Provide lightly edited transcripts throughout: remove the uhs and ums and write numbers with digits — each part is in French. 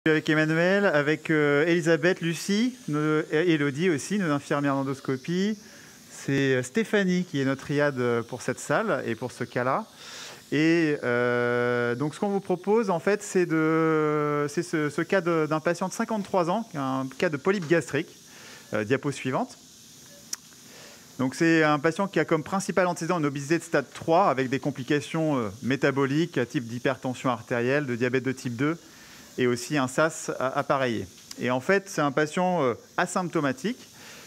Avec Emmanuel, avec Elisabeth, Lucie, Elodie aussi, nos infirmières d'endoscopie. C'est Stéphanie qui est notre triade pour cette salle et pour ce cas-là. Et donc ce qu'on vous propose, en fait, c'est ce cas d'un patient de 53 ans, un cas de polype gastrique. Diapo suivante. Donc c'est un patient qui a comme principal antécédent une obésité de stade 3 avec des complications métaboliques à type d'hypertension artérielle, de diabète de type 2 et aussi un SAS appareillé. Et en fait, c'est un patient asymptomatique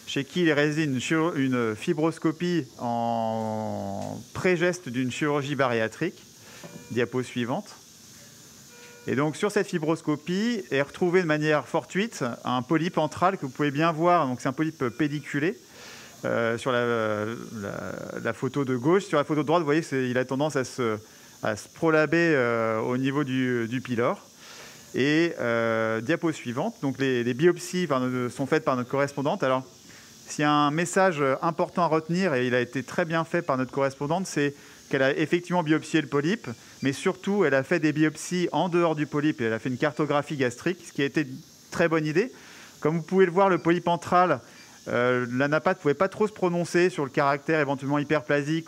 chez qui il est réalisé une fibroscopie en pré-geste d'une chirurgie bariatrique. Diapo suivante. Et donc sur cette fibroscopie est retrouvé de manière fortuite un polype antral que vous pouvez bien voir. Donc c'est un polype pédiculé sur la photo de gauche. Sur la photo de droite, vous voyez qu'il a tendance à se prolaber au niveau du pylore. Et diapo suivante, donc les biopsies sont faites par notre correspondante. Alors, s'il y a un message important à retenir, et il a été très bien fait par notre correspondante, c'est qu'elle a effectivement biopsié le polype, mais surtout, elle a fait des biopsies en dehors du polype, et elle a fait une cartographie gastrique, ce qui a été une très bonne idée. Comme vous pouvez le voir, le polype antral, la NAPAT ne pouvait pas trop se prononcer sur le caractère éventuellement hyperplasique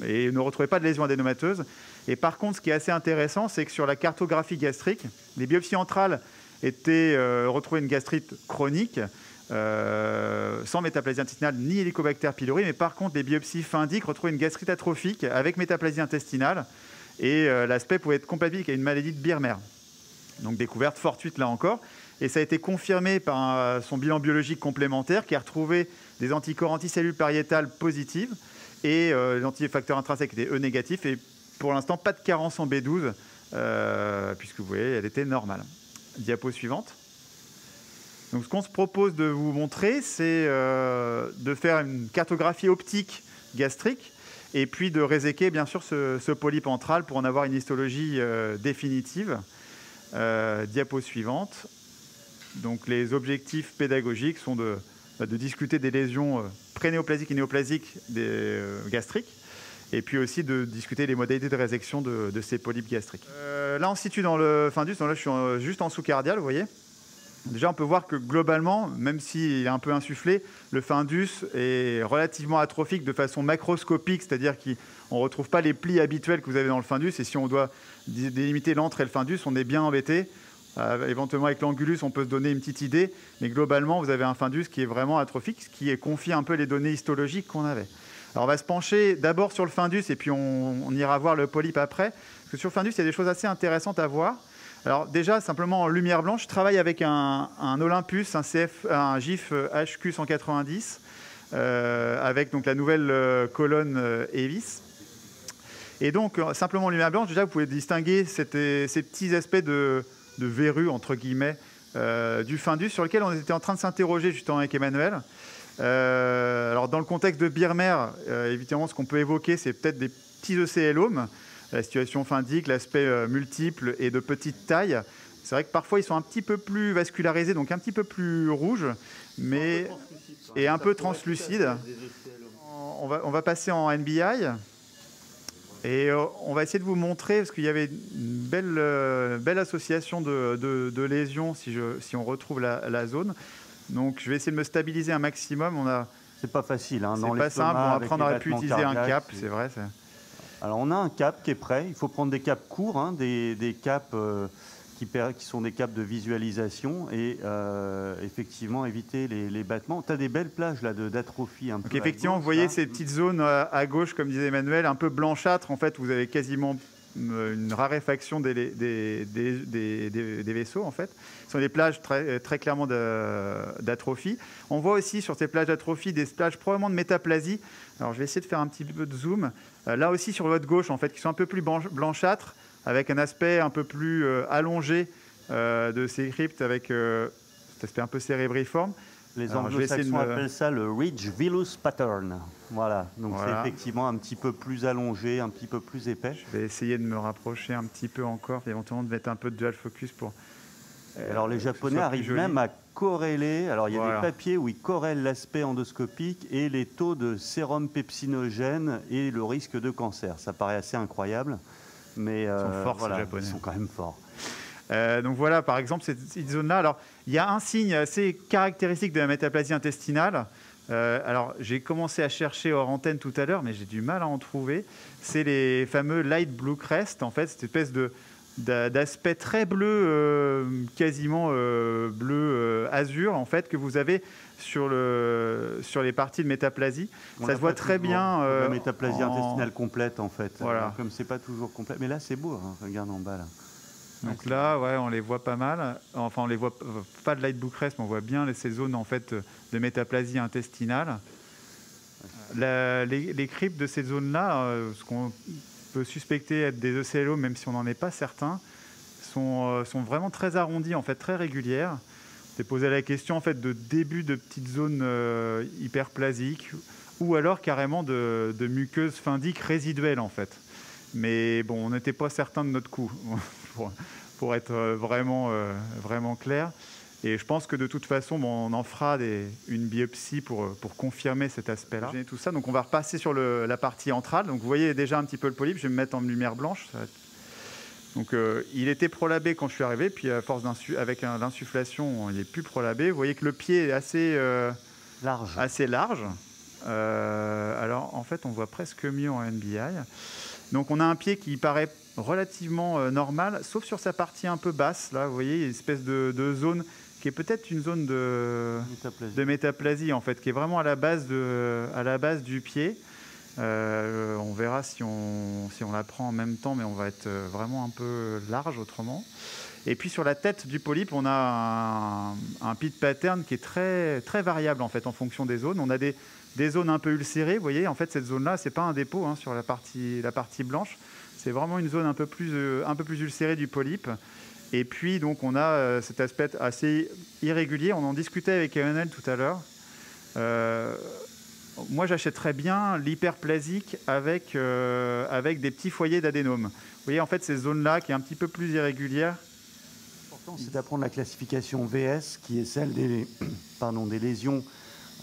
et ne retrouvait pas de lésion adénomateuse. Et par contre, ce qui est assez intéressant, c'est que sur la cartographie gastrique, les biopsies antrales étaient retrouvées une gastrite chronique, sans métaplasie intestinale ni Helicobacter pylori, mais par contre, les biopsies FINDIC retrouvaient une gastrite atrophique avec métaplasie intestinale, et l'aspect pouvait être compatible avec une maladie de Birmer. Donc découverte fortuite là encore, et ça a été confirmé par son bilan biologique complémentaire qui a retrouvé des anticorps anticellules pariétales positives et les antifacteurs intrinsèques étaient E négatifs, et pour l'instant, pas de carence en B12, puisque vous voyez, elle était normale. Diapo suivante. Donc, ce qu'on se propose de vous montrer, c'est de faire une cartographie optique gastrique et puis de réséquer, bien sûr, ce polype antral pour en avoir une histologie définitive. Diapo suivante. Donc, les objectifs pédagogiques sont de discuter des lésions prénéoplasiques et néoplasiques gastriques, et puis aussi de discuter les modalités de résection de ces polypes gastriques. Là, on se situe dans le fundus. Donc là, je suis juste en sous-cardial, vous voyez. Déjà, on peut voir que globalement, même s'il est un peu insufflé, le fundus est relativement atrophique de façon macroscopique, c'est-à-dire qu'on ne retrouve pas les plis habituels que vous avez dans le fundus. Et si on doit délimiter l'antre et le fundus, on est bien embêté. Éventuellement, avec l'angulus, on peut se donner une petite idée. Mais globalement, vous avez un fundus qui est vraiment atrophique, ce qui confie un peu les données histologiques qu'on avait. Alors, on va se pencher d'abord sur le fundus et puis on ira voir le polype après. Parce que sur le fundus, il y a des choses assez intéressantes à voir. Alors déjà, simplement en lumière blanche, je travaille avec un Olympus, un GIF HQ 190, avec donc la nouvelle colonne EVIS. Et donc, simplement en lumière blanche, déjà, vous pouvez distinguer ces petits aspects de verrues, entre guillemets, du fundus, sur lequel on était en train de s'interroger justement avec Emmanuel. Alors, dans le contexte de Birmer, évidemment, ce qu'on peut évoquer, c'est peut-être des petits océlomes, la situation fundique, l'aspect multiple et de petite taille. C'est vrai que parfois, ils sont un petit peu plus vascularisés, donc un petit peu plus rouges, mais et un peu translucides. On va passer en NBI. Et on va essayer de vous montrer, parce qu'il y avait une belle association de lésions si on retrouve la zone. Donc, je vais essayer de me stabiliser un maximum. C'est pas facile. Hein, c'est pas simple. Après, on aurait pu utiliser un cap, c'est vrai. Alors, on a un cap qui est prêt. Il faut prendre des caps courts, hein, des caps qui sont des caps de visualisation et effectivement éviter les battements. Tu as des belles plages là d'atrophie. Donc, effectivement, vous voyez ces petites zones à gauche, comme disait Emmanuel, un peu blanchâtres. En fait, vous avez quasiment une raréfaction des vaisseaux, en fait. Ce sont des plages très clairement d'atrophie. On voit aussi sur ces plages d'atrophie des plages probablement de métaplasie. Alors, je vais essayer de faire un petit peu de zoom. Là aussi, sur votre gauche, en fait, qui sont un peu plus blanchâtres, avec un aspect un peu plus allongé de ces cryptes, avec cet aspect un peu cérébriforme. Les anglo-saxons appellent ça le Ridge Villus Pattern. Voilà, donc c'est effectivement un petit peu plus allongé, un petit peu plus épais. Je vais essayer de me rapprocher un petit peu encore, éventuellement de mettre un peu de dual focus pour... Alors les Japonais arrivent même à corréler, alors il y a des papiers où ils corrèlent l'aspect endoscopique et les taux de sérum pepsinogène et le risque de cancer. Ça paraît assez incroyable, mais ils sont forts, voilà, ces Japonais. Ils sont quand même forts. Donc voilà, par exemple, cette zone-là. Alors, il y a un signe assez caractéristique de la métaplasie intestinale. Alors, j'ai commencé à chercher hors antenne tout à l'heure, mais j'ai du mal à en trouver. C'est les fameux light blue crest, en fait, cette espèce d'aspect très bleu, quasiment bleu azur, en fait, que vous avez sur les parties de métaplasie. Ça se voit très bien. La métaplasie intestinale complète, en fait. Voilà. Comme c'est pas toujours complet. Mais là, c'est beau, hein. Regarde en bas, là. Donc là, ouais, on les voit pas mal. Enfin, on les voit pas de light blue crest, mais on voit bien ces zones en fait de métaplasie intestinale. Les cryptes de ces zones-là, ce qu'on peut suspecter être des ECLO, même si on n'en est pas certain, sont vraiment très arrondies, en fait, très régulières. C'est posé la question en fait de début de petites zones hyperplasiques ou alors carrément de muqueuses fundiques résiduelles en fait. Mais bon, on n'était pas certain de notre coup, pour être vraiment clair. Et je pense que de toute façon, on en fera une biopsie pour confirmer cet aspect-là. Tout ça, donc on va repasser sur la partie antrale. Donc vous voyez déjà un petit peu le polype, je vais me mettre en lumière blanche. Donc il était prolabé quand je suis arrivé, puis à force avec l'insufflation, il est plus prolabé. Vous voyez que le pied est assez large. Alors en fait, on voit presque mieux en NBI. Donc on a un pied qui paraît relativement normal, sauf sur sa partie un peu basse. Là, vous voyez, il y a une espèce de zone qui est peut-être une zone de métaplasie, en fait, qui est vraiment à la base du pied. On verra si on la prend en même temps, mais on va être vraiment un peu large autrement. Et puis sur la tête du polype, on a un pit pattern qui est très, très variable en fait en fonction des zones. On a des zones un peu ulcérées, vous voyez, en fait cette zone-là, c'est pas un dépôt hein, sur la partie blanche, c'est vraiment une zone un peu plus ulcérée du polype. Et puis donc on a cet aspect assez irrégulier. On en discutait avec Lionel tout à l'heure. Moi, j'achèterais bien l'hyperplasique avec des petits foyers d'adénome. Vous voyez, en fait, ces zones-là qui est un petit peu plus irrégulière. L'important, c'est d'apprendre la classification VS, qui est celle des lésions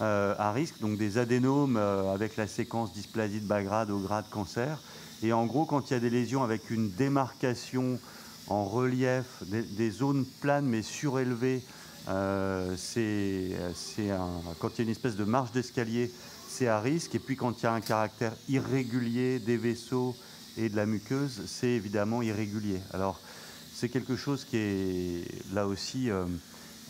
à risque, donc des adénomes avec la séquence dysplasie de bas grade au grade cancer. Et en gros, quand il y a des lésions avec une démarcation en relief, des zones planes mais surélevées, quand il y a une espèce de marche d'escalier, c'est à risque. Et puis quand il y a un caractère irrégulier des vaisseaux et de la muqueuse, c'est évidemment irrégulier. Alors c'est quelque chose qui est là aussi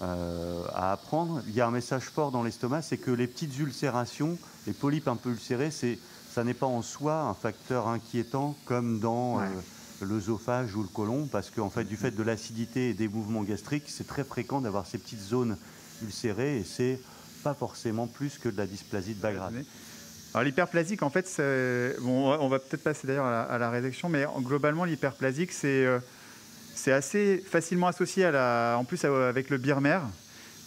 à apprendre. Il y a un message fort dans l'estomac, c'est que les petites ulcérations, les polypes un peu ulcérés, ça n'est pas en soi un facteur inquiétant comme dans l'œsophage ou le côlon, parce qu'en fait, du fait de l'acidité et des mouvements gastriques, c'est très fréquent d'avoir ces petites zones ulcérées et c'est pas forcément plus que de la dysplasie de bas grade. Alors l'hyperplasique, en fait, bon, on va peut-être passer d'ailleurs à la résection, mais globalement, l'hyperplasique, c'est assez facilement associé en plus avec le Birmer.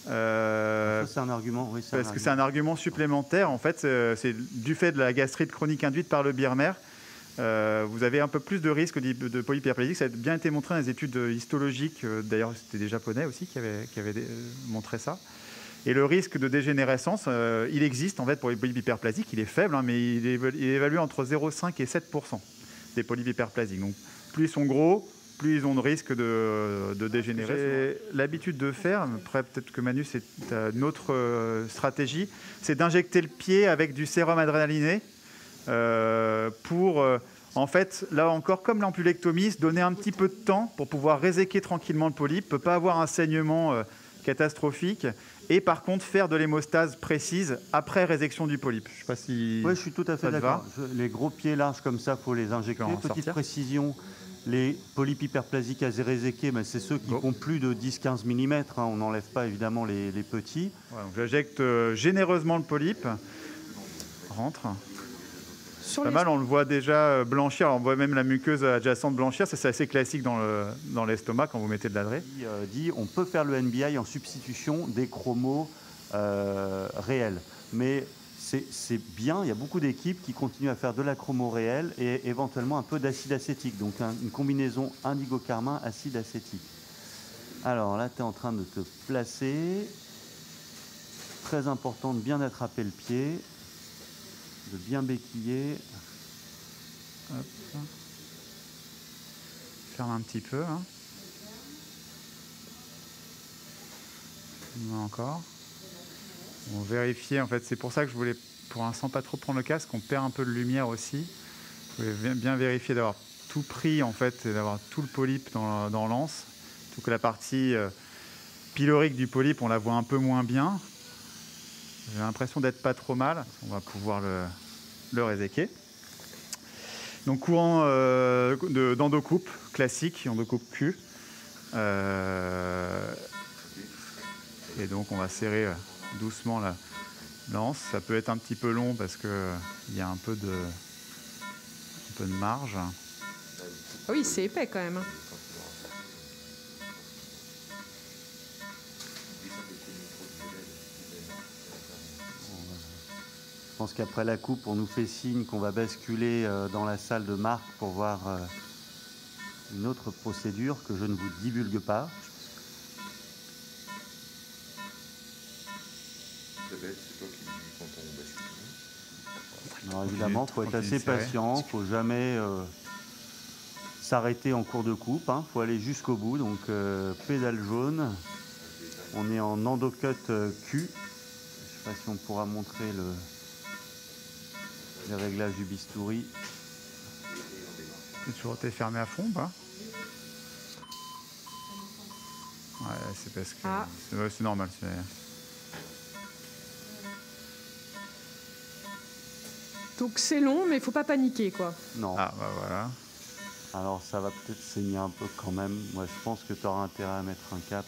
Ça, c'est un argument, oui. Parce que c'est un argument supplémentaire. En fait, c'est du fait de la gastrite chronique induite par le Birmer. Vous avez un peu plus de risque de polype hyperplasique. Ça a bien été montré dans les études histologiques. D'ailleurs, c'était des Japonais aussi qui avaient montré ça. Et le risque de dégénérescence, il existe en fait pour les polypes hyperplasiques. Il est faible, hein, mais il est évalué entre 0,5 et 7% des polypes hyperplasiques. Donc, plus ils sont gros, plus ils ont de risque de dégénérer. J'ai l'habitude de faire, après peut-être que Manu, c'est une autre stratégie, c'est d'injecter le pied avec du sérum adrénaliné pour, en fait, là encore, comme l'ampulectomie, se donner un petit peu de temps pour pouvoir réséquer tranquillement le polype, ne pas avoir un saignement catastrophique, et par contre faire de l'hémostase précise après résection du polype. Je sais pas si oui, je suis tout à fait d'accord. Les gros pieds larges comme ça, il faut les injecter. Petite précision, les polypes hyperplasiques à réséquer, c'est ceux qui font plus de 10-15 mm. Hein, on n'enlève pas évidemment les petits. Ouais, j'injecte généreusement le polype. Rentre. Pas mal, on le voit déjà blanchir. Alors, on voit même la muqueuse adjacente blanchir. C'est assez classique dans l'estomac quand vous mettez de l'adré. On peut faire le NBI en substitution des chromos réels. Mais c'est bien, il y a beaucoup d'équipes qui continuent à faire de la chromo réelle et éventuellement un peu d'acide acétique. Donc une combinaison indigo-carmin, acide acétique. Alors là, tu es en train de te placer. Très important de bien attraper le pied, de bien béquiller. Hop. Ferme un petit peu. Hein. Non, encore. On vérifier, en fait, c'est pour ça que je voulais pour l'instant pas trop prendre le casque, on perd un peu de lumière aussi. Je voulais bien vérifier d'avoir tout pris en fait, et d'avoir tout le polype dans l'anse. Tout que la partie pylorique du polype, on la voit un peu moins bien. J'ai l'impression d'être pas trop mal. On va pouvoir le réséquer. Donc courant d'endocoupe classique, endocoupe Q. Et donc on va serrer doucement la l'anse. Ça peut être un petit peu long parce qu'il y a un peu de marge. Oui, c'est épais quand même. Je pense qu'après la coupe, on nous fait signe qu'on va basculer dans la salle de Marc pour voir une autre procédure que je ne vous divulgue pas. Alors évidemment, il faut être assez patient, il ne faut jamais s'arrêter en cours de coupe, il faut aller jusqu'au bout. Donc pédale jaune, on est en endocut Q. Je ne sais pas si on pourra montrer les réglages du bistouri. C'est toujours été fermé à fond, pas? Ouais, c'est parce que c'est normal. Donc c'est long, mais il faut pas paniquer, quoi. Non. Ah, bah voilà. Alors ça va peut-être saigner un peu quand même. Moi, je pense que tu auras intérêt à mettre un cap.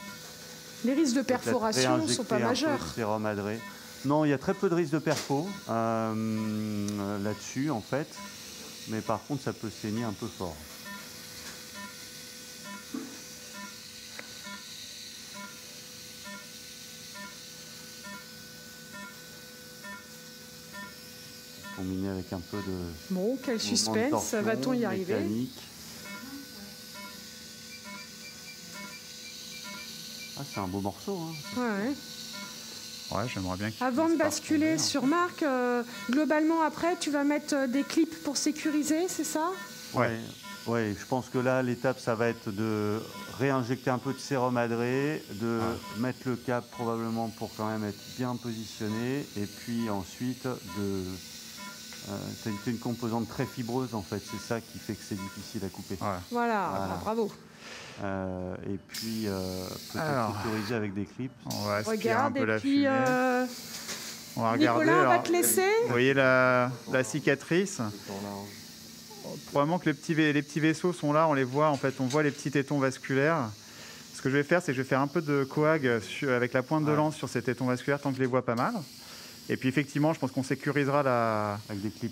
Les risques de perforation ne sont pas majeurs. Sérum adré. Non, il y a très peu de risques de perfo là-dessus, en fait. Mais par contre, ça peut saigner un peu fort. Combiné avec un peu de... Bon, quel suspense, va-t-on y arriver? Mécanique. Ah, c'est un beau morceau. Hein. Ouais. Ouais, j'aimerais bien qu'il Avant de finisse par basculer tomber, sur Marc, globalement après, tu vas mettre des clips pour sécuriser, c'est ça? Ouais. Ouais, je pense que là, l'étape, ça va être de réinjecter un peu de sérum adré, de mettre le cap probablement pour quand même être bien positionné, et puis ensuite c'est une composante très fibreuse en fait, c'est ça qui fait que c'est difficile à couper. Ouais. Voilà. Bravo. Et puis peut-être sécuriser avec des clips. On va aspirer Regarde, un peu et la puis fumée. On va regarder. Nicolas, on va Alors, te laisser. vous voyez la cicatrice? Probablement que les petits vaisseaux sont là, on les voit, en fait, on voit les petits tétons vasculaires. Ce que je vais faire, c'est que je vais faire un peu de coag avec la pointe de lance sur ces tétons vasculaires tant que je les vois pas mal. Et puis effectivement, je pense qu'on sécurisera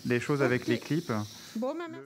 les choses avec les clips. Bon, maman.